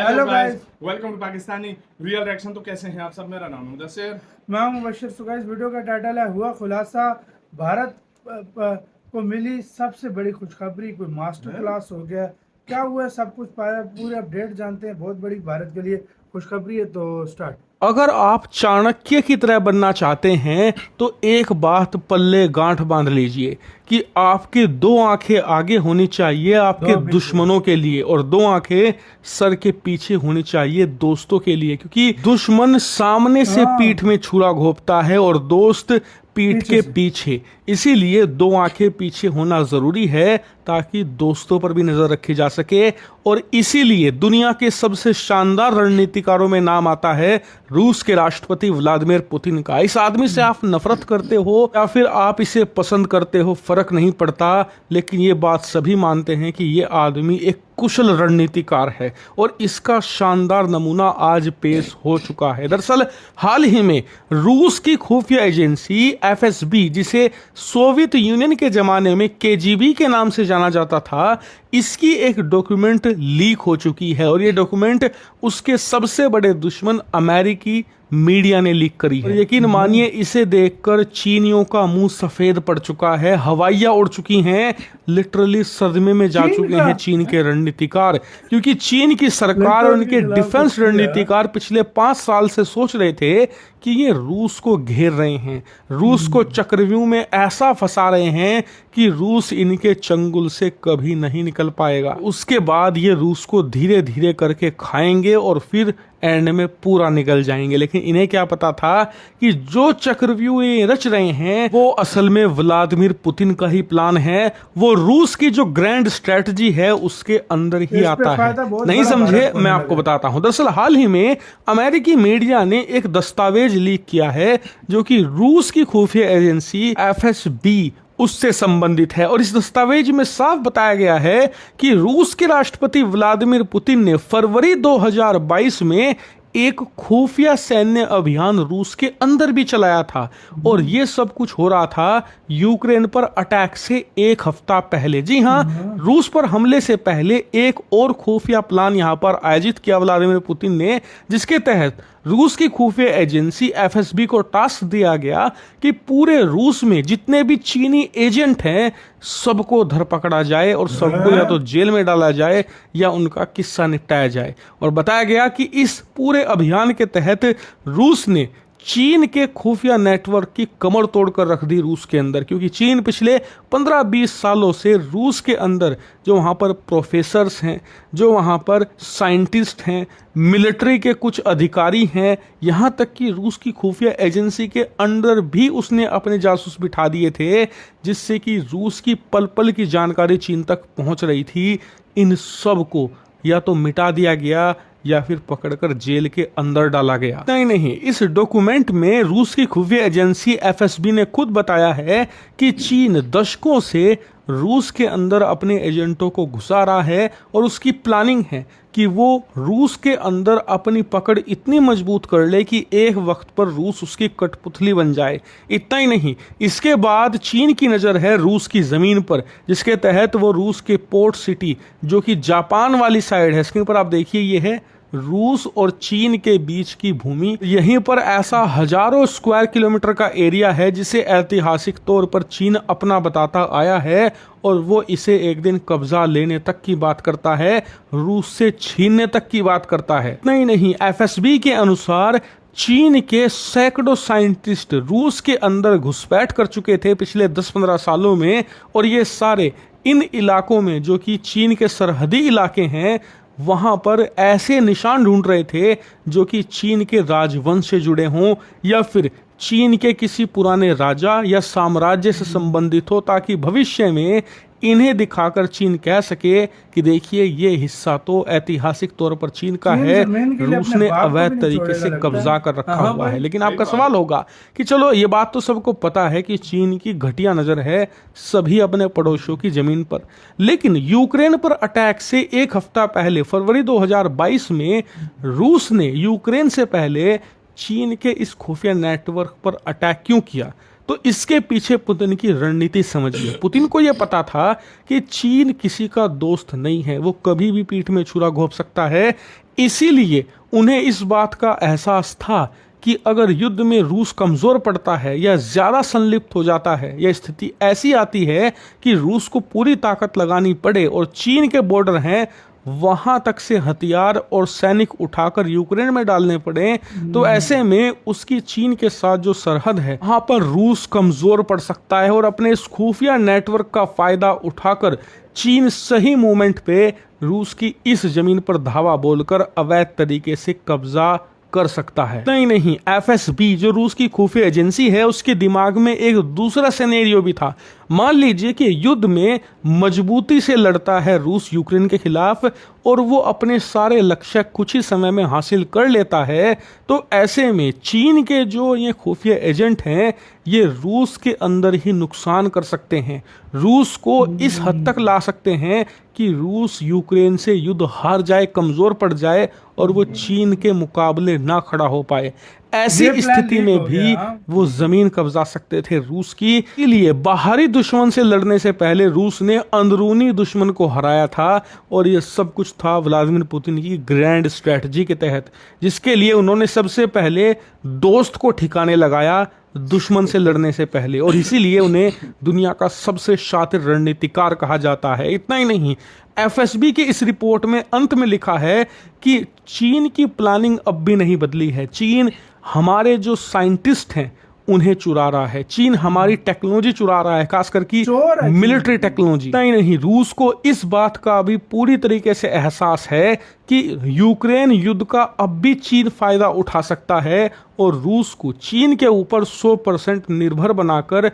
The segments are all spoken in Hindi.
Hello guys, welcome to Pakistani real reaction. तो कैसे हैं आप सब? मेरा नाम है मुदस्सिर। मैं हूं मुबशिर। सो गाइस, वीडियो का टाइटल है हुआ खुलासा। भारत को मिली सबसे बड़ी खुशखबरी, कोई मास्टर क्लास हो गया। क्या हुआ सब कुछ पूरे अपडेट जानते हैं। बहुत बड़ी भारत के लिए खुशखबरी है। तो स्टार्ट। अगर आप चाणक्य की तरह बनना चाहते हैं तो एक बात पल्ले गांठ बांध लीजिए कि आपके दो आंखें आगे होनी चाहिए आपके दुश्मनों के लिए और दो आंखें सर के पीछे होनी चाहिए दोस्तों के लिए, क्योंकि दुश्मन सामने से पीठ में छुरा घोंपता है और दोस्त पीठ के पीछे। इसीलिए दो आंखें पीछे होना जरूरी है ताकि दोस्तों पर भी नजर रखी जा सके। और इसीलिए दुनिया के सबसे शानदार रणनीतिकारों में नाम आता है रूस के राष्ट्रपति व्लादिमीर पुतिन का। इस आदमी से आप नफरत करते हो या फिर आप इसे पसंद करते हो, फर्क नहीं पड़ता, लेकिन ये बात सभी मानते हैं कि ये आदमी एक कुशल रणनीतिकार है और इसका शानदार नमूना आज पेश हो चुका है। दरअसल हाल ही में रूस की खुफिया एजेंसी एफएसबी, जिसे सोवियत यूनियन के जमाने में केजीबी के नाम से जाना जाता था, इसकी एक डॉक्यूमेंट लीक हो चुकी है और ये डॉक्यूमेंट उसके सबसे बड़े दुश्मन अमेरिकी मीडिया ने लीक करी है। यकीन मानिए, इसे देखकर चीनियों का मुंह सफेद पड़ चुका है, हवाइयां उड़ चुकी हैं, लिटरली सदमे में जा चुके हैं चीन के रणनीतिकार, क्योंकि चीन की सरकार और उनके डिफेंस रणनीतिकार पिछले 5 साल से सोच रहे थे कि ये रूस को घेर रहे हैं, रूस को चक्रव्यूह में ऐसा फंसा रहे हैं कि रूस इनके चंगुल से कभी नहीं निकल पाएगा। उसके बाद ये रूस को धीरे धीरे करके खाएंगे और फिर एंड में पूरा निकल जाएंगे। लेकिन इन्हें क्या पता था कि जो चक्रव्यूह ये रच रहे हैं वो असल में व्लादिमीर पुतिन का ही प्लान है, वो रूस की जो ग्रैंड स्ट्रेटजी है उसके अंदर ही आता है। नहीं समझे? मैं आपको बताता हूं। दरअसल हाल ही में अमेरिकी मीडिया ने एक दस्तावेज लीक किया है जो कि रूस की खुफिया एजेंसी एफएसबी उससे संबंधित है और इस दस्तावेज में साफ बताया गया है कि रूस के राष्ट्रपति व्लादिमीर पुतिन ने फरवरी 2022 में एक खुफिया सैन्य अभियान रूस के अंदर भी चलाया था और ये सब कुछ हो रहा था यूक्रेन पर अटैक से एक हफ्ता पहले। जी हाँ, रूस पर हमले से पहले एक और खुफिया प्लान यहां पर आयोजित किया व्लादिमीर पुतिन ने, जिसके तहत रूस की खुफिया एजेंसी एफएसबी को टास्क दिया गया कि पूरे रूस में जितने भी चीनी एजेंट हैं सबको धर पकड़ा जाए और सबको या तो जेल में डाला जाए या उनका किस्सा निपटाया जाए। और बताया गया कि इस पूरे अभियान के तहत रूस ने चीन के खुफिया नेटवर्क की कमर तोड़कर रख दी रूस के अंदर, क्योंकि चीन पिछले 15-20 सालों से रूस के अंदर जो वहाँ पर प्रोफेसर्स हैं, जो वहाँ पर साइंटिस्ट हैं, मिलिट्री के कुछ अधिकारी हैं, यहाँ तक कि रूस की खुफिया एजेंसी के अंदर भी उसने अपने जासूस बिठा दिए थे, जिससे कि रूस की पल पल की जानकारी चीन तक पहुँच रही थी। इन सब को या तो मिटा दिया गया या फिर पकड़कर जेल के अंदर डाला गया। नहीं, इस डॉक्यूमेंट में रूस की खुफिया एजेंसी एफएसबी ने खुद बताया है कि चीन दशकों से रूस के अंदर अपने एजेंटों को घुसा रहा है और उसकी प्लानिंग है कि वो रूस के अंदर अपनी पकड़ इतनी मजबूत कर ले कि एक वक्त पर रूस उसकी कठपुतली बन जाए। इतना ही नहीं, इसके बाद चीन की नज़र है रूस की ज़मीन पर, जिसके तहत वो रूस के पोर्ट सिटी जो कि जापान वाली साइड है, स्क्रीन पर आप देखिए, ये है रूस और चीन के बीच की भूमि। यहीं पर ऐसा हजारों स्क्वायर किलोमीटर का एरिया है जिसे ऐतिहासिक तौर पर चीन अपना बताता आया है और वो इसे एक दिन कब्जा लेने तक की बात करता है, रूस से छीनने तक की बात करता है। नहीं, एफएसबी के अनुसार चीन के सैकड़ों साइंटिस्ट रूस के अंदर घुसपैठ कर चुके थे पिछले 10-15 सालों में और ये सारे इन इलाकों में जो कि चीन के सरहदी इलाके हैं वहां पर ऐसे निशान ढूंढ रहे थे जो कि चीन के राजवंश से जुड़े हों या फिर चीन के किसी पुराने राजा या साम्राज्य से संबंधित हो, ताकि भविष्य में इन्हें दिखाकर चीन कह सके कि देखिए ये हिस्सा तो ऐतिहासिक तौर पर चीन का है, रूस ने अवैध तरीके से कब्जा कर रखा हुआ है। लेकिन आपका सवाल होगा कि चलो ये बात तो सबको पता है कि चीन की घटिया नजर है सभी अपने पड़ोसियों की जमीन पर, लेकिन यूक्रेन पर अटैक से एक हफ्ता पहले फरवरी 2022 में रूस ने यूक्रेन से पहले चीन के इस खुफिया नेटवर्क पर अटैक क्यों किया? तो इसके पीछे पुतिन की रणनीति समझिए। पुतिन को यह पता था कि चीन किसी का दोस्त नहीं है, वो कभी भी पीठ में छुरा घोंप सकता है, इसीलिए उन्हें इस बात का एहसास था कि अगर युद्ध में रूस कमज़ोर पड़ता है या ज़्यादा संलिप्त हो जाता है या स्थिति ऐसी आती है कि रूस को पूरी ताकत लगानी पड़े और चीन के बॉर्डर हैं वहां तक से हथियार और सैनिक उठाकर यूक्रेन में डालने पड़े, तो ऐसे में उसकी चीन के साथ जो सरहद है वहां पर रूस कमज़ोर पड़ सकता है और अपने इस खुफिया नेटवर्क का फ़ायदा उठाकर चीन सही मोमेंट पे रूस की इस जमीन पर धावा बोलकर अवैध तरीके से कब्जा कर सकता है। नहीं, एफएसबी जो रूस की खुफिया एजेंसी है उसके दिमाग में एक दूसरा सिनेरियो भी था। मान लीजिए कि युद्ध में मजबूती से लड़ता है रूस यूक्रेन के खिलाफ और वो अपने सारे लक्ष्य कुछ ही समय में हासिल कर लेता है, तो ऐसे में चीन के जो ये खुफिया एजेंट हैं ये रूस के अंदर ही नुकसान कर सकते हैं, रूस को इस हद तक ला सकते हैं कि रूस यूक्रेन से युद्ध हार जाए, कमज़ोर पड़ जाए और वो चीन के मुकाबले ना खड़ा हो पाए। ऐसी स्थिति में भी वो जमीन कब्जा सकते थे रूस की। इसलिए बाहरी दुश्मन से लड़ने से पहले रूस ने अंदरूनी दुश्मन को हराया था और ये सब कुछ था व्लादिमीर पुतिन की ग्रैंड स्ट्रेटजी के तहत, जिसके लिए उन्होंने सबसे पहले दोस्त को ठिकाने लगाया दुश्मन से लड़ने से पहले, और इसीलिए उन्हें दुनिया का सबसे शातिर रणनीतिकार कहा जाता है। इतना ही नहीं, एफएसबी की इस रिपोर्ट में अंत में लिखा है कि चीन की प्लानिंग अब भी नहीं बदली है। चीन हमारे जो साइंटिस्ट हैं उन्हें चुरा रहा है, चीन हमारी टेक्नोलॉजी चुरा रहा है, खासकर की मिलिट्री टेक्नोलॉजी। नहीं नहीं, रूस को इस बात का अभी पूरी तरीके से एहसास है कि यूक्रेन युद्ध का अब भी चीन फायदा उठा सकता है और रूस को चीन के ऊपर 100% निर्भर बनाकर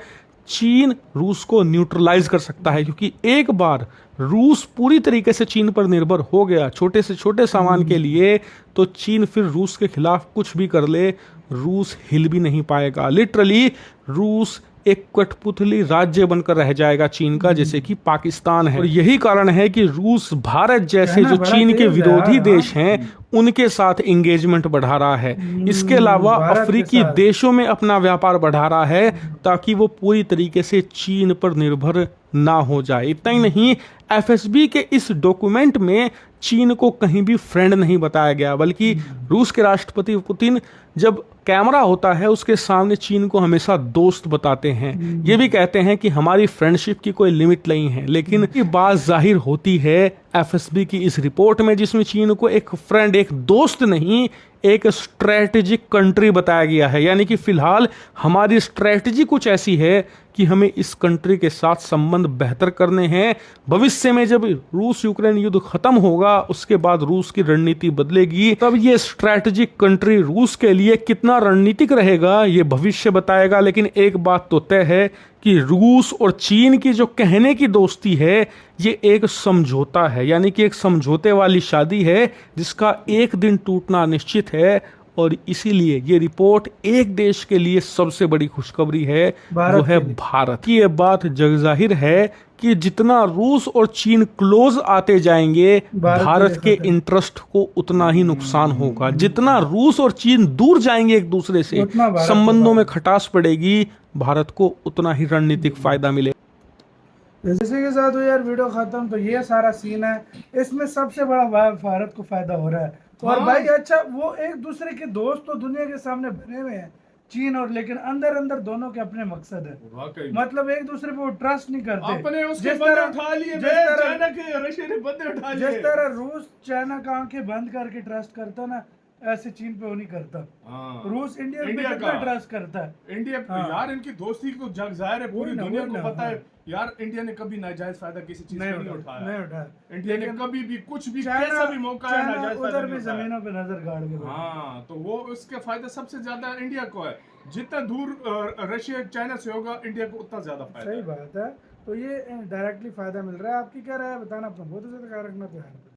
चीन रूस को न्यूट्रलाइज कर सकता है, क्योंकि एक बार रूस पूरी तरीके से चीन पर निर्भर हो गया छोटे से छोटे सामान के लिए, तो चीन फिर रूस के खिलाफ कुछ भी कर ले, रूस हिल भी नहीं पाएगा। लिटरली रूस एक कठपुतली राज्य बनकर रह जाएगा चीन का, जैसे कि पाकिस्तान है। और यही कारण है कि रूस भारत जैसे जो चीन के विरोधी देश हैं उनके साथ एंगेजमेंट बढ़ा रहा है। इसके अलावा अफ्रीकी देशों में अपना व्यापार बढ़ा रहा है ताकि वो पूरी तरीके से चीन पर निर्भर ना हो जाए। इतना ही नहीं, एफएसबी के इस डॉक्यूमेंट में चीन को कहीं भी फ्रेंड नहीं बताया गया, बल्कि रूस के राष्ट्रपति पुतिन जब कैमरा होता है उसके सामने चीन को हमेशा दोस्त बताते हैं। ये भी कहते हैं कि हमारी फ्रेंडशिप की कोई लिमिट नहीं है, लेकिन ये बात जाहिर होती है एफएसबी की इस रिपोर्ट में, जिसमें चीन को एक फ्रेंड, एक दोस्त नहीं, एक स्ट्रेटेजिक कंट्री बताया गया है। यानी कि फिलहाल हमारी स्ट्रेटजी कुछ ऐसी है कि हमें इस कंट्री के साथ संबंध बेहतर करने हैं। भविष्य में जब रूस यूक्रेन युद्ध खत्म होगा उसके बाद रूस की रणनीति बदलेगी, तब ये स्ट्रेटेजिक कंट्री रूस के लिए कितना रणनीतिक रहेगा ये भविष्य बताएगा। लेकिन एक बात तो तय है कि रूस और चीन की जो कहने की दोस्ती है ये एक समझौता है, यानी कि एक समझौते वाली शादी है जिसका एक दिन टूटना निश्चित है। और इसीलिए ये रिपोर्ट एक देश के लिए सबसे बड़ी खुशखबरी है, वो है भारत की। ये बात जगजाहिर है कि जितना रूस और चीन क्लोज आते जाएंगे भारत के इंटरेस्ट को उतना ही नुकसान होगा। जितना रूस और चीन दूर जाएंगे एक दूसरे से, संबंधों में खटास पड़ेगी, भारत को उतना ही रणनीतिक फायदा मिलेगा। जैसे के साथ हो यार वीडियो खत्म, तो ये सारा सीन है, इसमें सबसे बड़ा भारत को फायदा हो रहा है। और भाई अच्छा, वो एक दूसरे के दोस्त तो दुनिया के सामने बने हुए हैं चीन और, लेकिन अंदर अंदर दोनों के अपने मकसद है। मतलब एक दूसरे पे वो ट्रस्ट नहीं करते। अपने उसके बंदे उठा लिए, चाइना के रशिया ने बंदे उठा लिए। जिस तरह रूस चाइना का आंखें बंद करके ट्रस्ट करता ना, ऐसे चीन पे वो नहीं करता। रूस इंडिया पे कितना ट्रस्ट करता है। इंडिया यार, इनकी दोस्ती को जग जाहिर है, पूरी दुनिया को पता है यार। इंडिया ने कभी नाजायज फायदा किसी चीज का नहीं उठाया। इंडिया ने कभी भी कुछ भी कैसा भी मौका है नाजायज उधर भी जमीनों पे नजर गाड़ के। हाँ, तो वो उसके फायदा सबसे ज्यादा इंडिया को है। जितना दूर रशिया चाइना से होगा इंडिया को उतना ज्यादा फायदा। सही बात है, तो ये डायरेक्टली फायदा मिल रहा है। आपकी क्या राय है बताना, अपना बहुत ज्यादा ख्याल रखना तो है।